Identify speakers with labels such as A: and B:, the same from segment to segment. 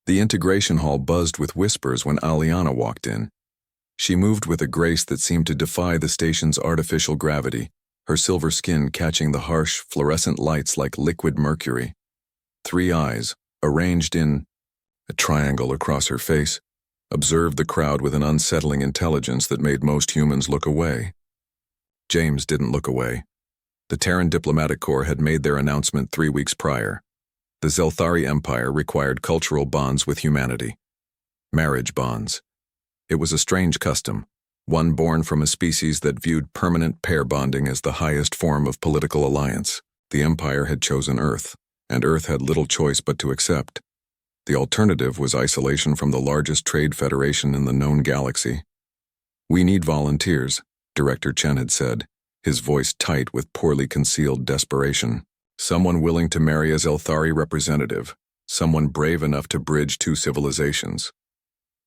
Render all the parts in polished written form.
A: The integration hall buzzed with whispers when Aliana walked in. She moved with a grace that seemed to defy the station's artificial gravity, her silver skin catching the harsh, fluorescent lights like liquid mercury. 3 eyes, arranged in a triangle across her face, observed the crowd with an unsettling intelligence that made most humans look away. James didn't look away. The Terran Diplomatic Corps had made their announcement 3 weeks prior. The Zelthari Empire required cultural bonds with humanity. Marriage bonds. It was a strange custom, one born from a species that viewed permanent pair bonding as the highest form of political alliance. The Empire had chosen Earth, and Earth had little choice but to accept. The alternative was isolation from the largest trade federation in the known galaxy. "We need volunteers," Director Chen had said, his voice tight with poorly concealed desperation. "Someone willing to marry a Zelthari representative, someone brave enough to bridge 2 civilizations."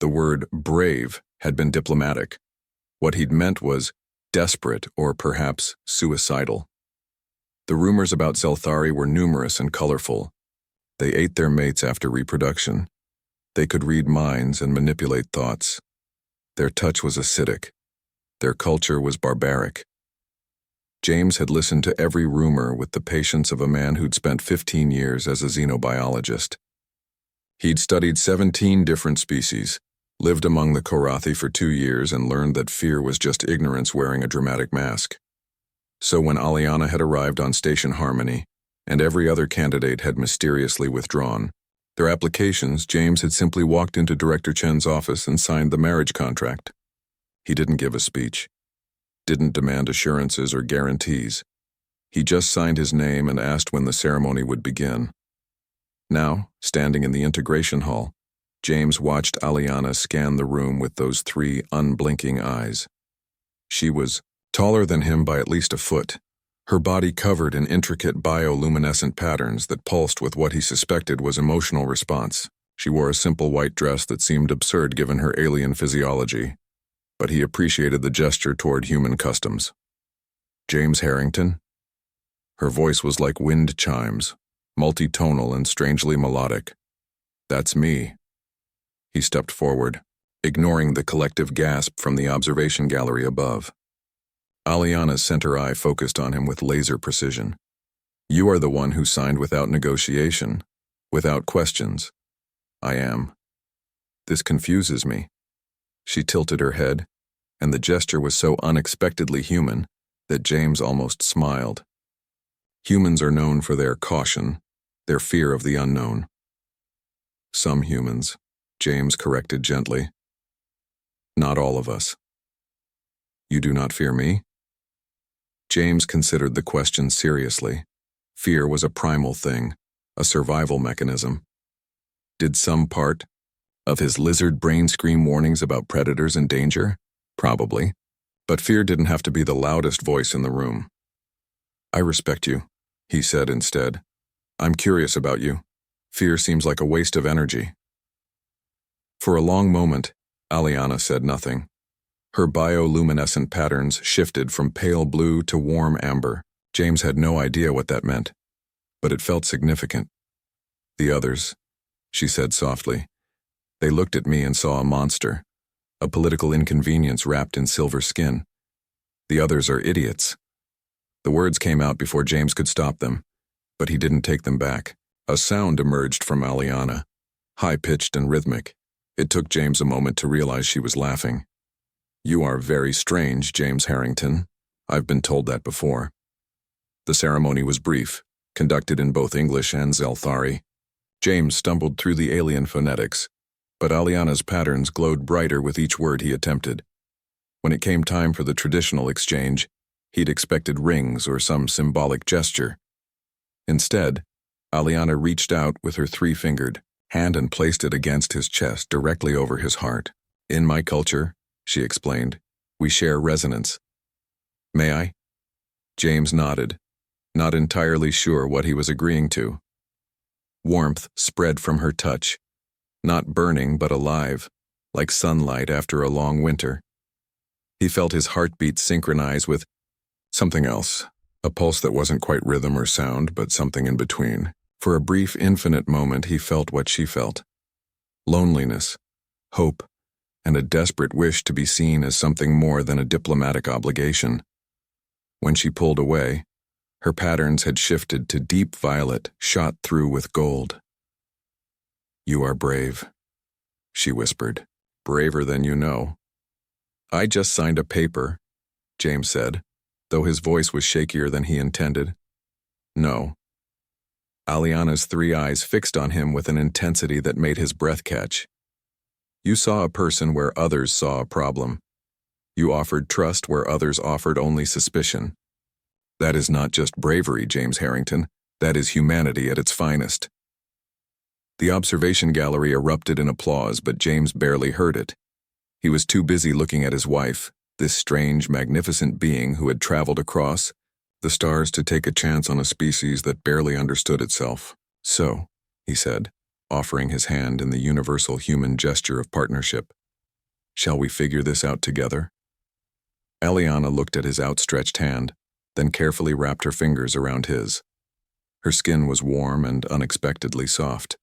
A: The word brave had been diplomatic. What he'd meant was desperate or perhaps suicidal. The rumors about Zelthari were numerous and colorful. They ate their mates after reproduction. They could read minds and manipulate thoughts. Their touch was acidic. Their culture was barbaric. James had listened to every rumor with the patience of a man who'd spent 15 years as a xenobiologist. He'd studied 17 different species, lived among the Korathi for 2 years, and learned that fear was just ignorance wearing a dramatic mask. So when Aliana had arrived on Station Harmony, and every other candidate had mysteriously withdrawn their applications, James had simply walked into Director Chen's office and signed the marriage contract. He didn't give a speech, didn't demand assurances or guarantees. He just signed his name and asked when the ceremony would begin. Now, standing in the integration hall, James watched Aliana scan the room with those 3 unblinking eyes. She was taller than him by at least a foot, her body covered in intricate bioluminescent patterns that pulsed with what he suspected was emotional response. She wore a simple white dress that seemed absurd given her alien physiology, but he appreciated the gesture toward human customs. "James Harrington?" Her voice was like wind chimes, multitonal and strangely melodic. "That's me." He stepped forward, ignoring the collective gasp from the observation gallery above. Aliana's center eye focused on him with laser precision. "You are the one who signed without negotiation, without questions." "I am." "This confuses me." She tilted her head, and the gesture was so unexpectedly human that James almost smiled. Humans are known for their caution, their fear of the unknown. "Some humans," James corrected gently. "Not all of us." "You do not fear me?" James considered the question seriously. Fear was a primal thing, a survival mechanism. Did some part of his lizard brain scream warnings about predators and danger? Probably. But fear didn't have to be the loudest voice in the room. "I respect you," he said instead. "I'm curious about you. Fear seems like a waste of energy." For a long moment, Aliana said nothing. Her bioluminescent patterns shifted from pale blue to warm amber. James had no idea what that meant, but it felt significant. "The others," she said softly. "They looked at me and saw a monster, a political inconvenience wrapped in silver skin. The others are idiots." The words came out before James could stop them, but he didn't take them back. A sound emerged from Aliana, high-pitched and rhythmic. It took James a moment to realize she was laughing. "You are very strange, James Harrington. I've been told that before." The ceremony was brief, conducted in both English and Zelthari. James stumbled through the alien phonetics, but Aliana's patterns glowed brighter with each word he attempted. When it came time for the traditional exchange, he'd expected rings or some symbolic gesture. Instead, Aliana reached out with her 3-fingered hand and placed it against his chest directly over his heart. "In my culture," she explained, "we share resonance." "May I?" James nodded, not entirely sure what he was agreeing to. Warmth spread from her touch, not burning but alive, like sunlight after a long winter. He felt his heartbeat synchronize with something else, a pulse that wasn't quite rhythm or sound, but something in between. For a brief, infinite moment, he felt what she felt. loneliness, hope, and a desperate wish to be seen as something more than a diplomatic obligation. When she pulled away, her patterns had shifted to deep violet shot through with gold. "You are brave," she whispered. "Braver than you know." "I just signed a paper," James said, though his voice was shakier than he intended. "No." Aliana's 3 eyes fixed on him with an intensity that made his breath catch. "You saw a person where others saw a problem. You offered trust where others offered only suspicion. That is not just bravery, James Harrington. That is humanity at its finest." The observation gallery erupted in applause, but James barely heard it. He was too busy looking at his wife, this strange, magnificent being who had traveled across the stars to take a chance on a species that barely understood itself. "So," he said, offering his hand in the universal human gesture of partnership, "shall we figure this out together?" Aliana looked at his outstretched hand, then carefully wrapped her fingers around his. Her skin was warm and unexpectedly soft.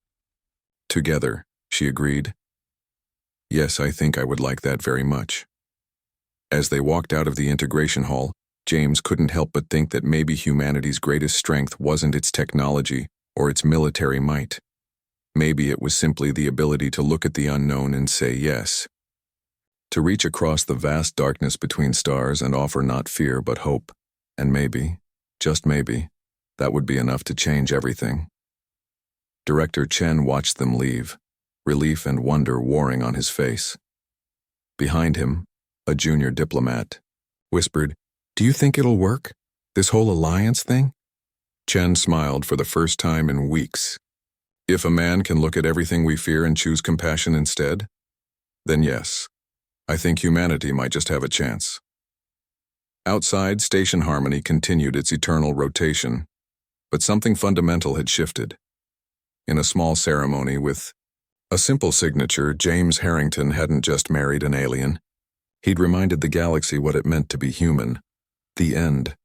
A: "Together," she agreed. "Yes, I think I would like that very much." As they walked out of the integration hall, James couldn't help but think that maybe humanity's greatest strength wasn't its technology or its military might. Maybe it was simply the ability to look at the unknown and say yes. To reach across the vast darkness between stars and offer not fear but hope. And maybe, just maybe, that would be enough to change everything. Director Chen watched them leave, relief and wonder warring on his face. Behind him, a junior diplomat whispered, "Do you think it'll work? This whole alliance thing?" Chen smiled for the first time in weeks. "If a man can look at everything we fear and choose compassion instead, then yes, I think humanity might just have a chance." Outside, station harmony continued its eternal rotation, but something fundamental had shifted. In a small ceremony with a simple signature, James Harrington hadn't just married an alien. He'd reminded the galaxy what it meant to be human. The end,